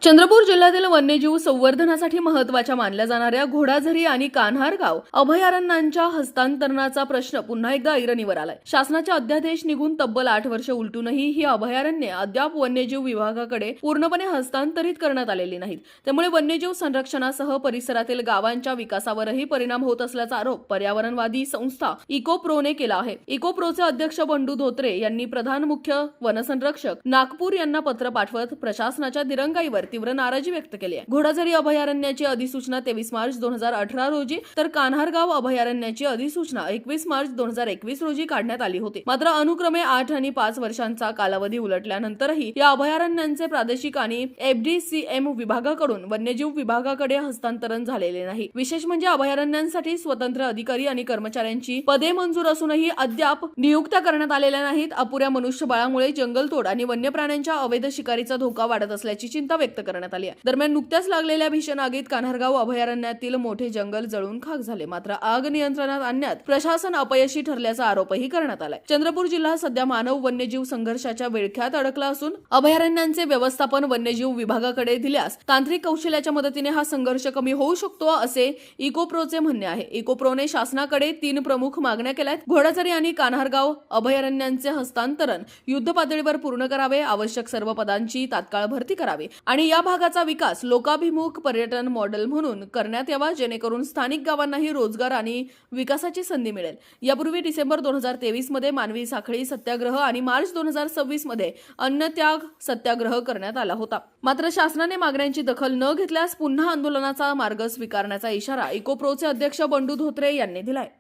चंद्रपूर जिल्ह्यातील वन्यजीव संवर्धनासाठी महत्त्वाच्या मानल्या जाणाऱ्या घोडाझरी आणि कान्हारगाव अभयारण्यांच्या हस्तांतरणाचा प्रश्न पुन्हा एकदा ऐरणीवर आलाय। शासनाचे अध्यादेश निघून तब्बल 8 वर्ष उलटूनही ही अभयारण्ये अद्याप वन्यजीव विभागाकडे पूर्णपणे हस्तांतरित करण्यात आलेली नाहीत। त्यामुळे वन्यजीव संरक्षणासह परिसरातील गावांच्या विकासावरही परिणाम होत असल्याचा आरोप पर्यावरणवादी संस्था इकोप्रोने केला आहे। इकोप्रोचे अध्यक्ष बंडू धोत्रे यांनी प्रधान मुख्य वनसंरक्षक नागपूर यांना पत्र पाठवत प्रशासनाच्या दिरंगाईवर तीव्र नाराजी व्यक्त केली आहे। घोडाझरी अभयारण्याची अधिसूचना 23 मार्च 2018 रोजी तर कान्हारगाव अभयारण्याची अधिसूचना 21 मार्च 2021 रोजी काढण्यात आली होती। मात्र अनुक्रमे 8 आणि 5 वर्षांचा कालावधी उलटल्यानंतरही या अभयारण्यांचे प्रादेशिक आणि एफडीसीएम विभागाकडून वन्यजीव विभागाकडे हस्तांतरण झालेले नाही। विशेष म्हणजे अभयारण्यांसाठी स्वतंत्र अधिकारी आणि कर्मचाऱ्यांची पदे मंजूर असूनही अद्याप नियुक्त्या करण्यात आलेल्या नाहीत। अपुऱ्या मनुष्यबळामुळे जंगलतोड आणि वन्य प्राण्यांच्या अवैध शिकारीचा धोका वाढत असल्याची चिंता व्यक्त करण्यात आली आहे। दरम्यान नुकत्याच लागलेल्या भीषण आगीत कान्हारगाव अभयारण्यातील मोठे जंगल जळून खाक झाले। मात्र आग नियंत्रणात आणण्यात प्रशासन अपयशी ठरल्याचा आरोपही करण्यात आलाय। चंद्रपूर जिल्हा सध्या मानव वन्यजीव संघर्षाच्या विळख्यात अडकला असून अभयारण्यांचे व्यवस्थापन वन्यजीव विभागाकडे दिल्यास तांत्रिक कौशल्याच्या मदतीने हा संघर्ष कमी होऊ शकतो असे इकोप्रोचे म्हणणे आहे। इकोप्रोने शासनाकडे 3 प्रमुख मागण्या केल्यात। घोडाझरी आणि कान्हारगाव अभयारण्यांचे हस्तांतरण युद्ध पातळीवर पूर्ण करावे, आवश्यक सर्व पदांची तात्काळ भरती करावी आणि या भागाचा विकास लोकाभिमुख पर्यटन मॉडेल म्हणून करण्यात यावा, जेणेकरून स्थानिक गावांनाही रोजगार आणि विकासाची संधी मिळेल। यापूर्वी डिसेंबर 2023 मध्ये मानवी साखळी सत्याग्रह आणि मार्च 2026 मध्ये अन्नत्याग सत्याग्रह करण्यात आला होता। मात्र शासनाने मागण्यांची दखल न घेतल्यास पुन्हा आंदोलनाचा मार्ग स्वीकारण्याचा इशारा इकोप्रोचे अध्यक्ष बंडू धोत्रे यांनी दिलाय।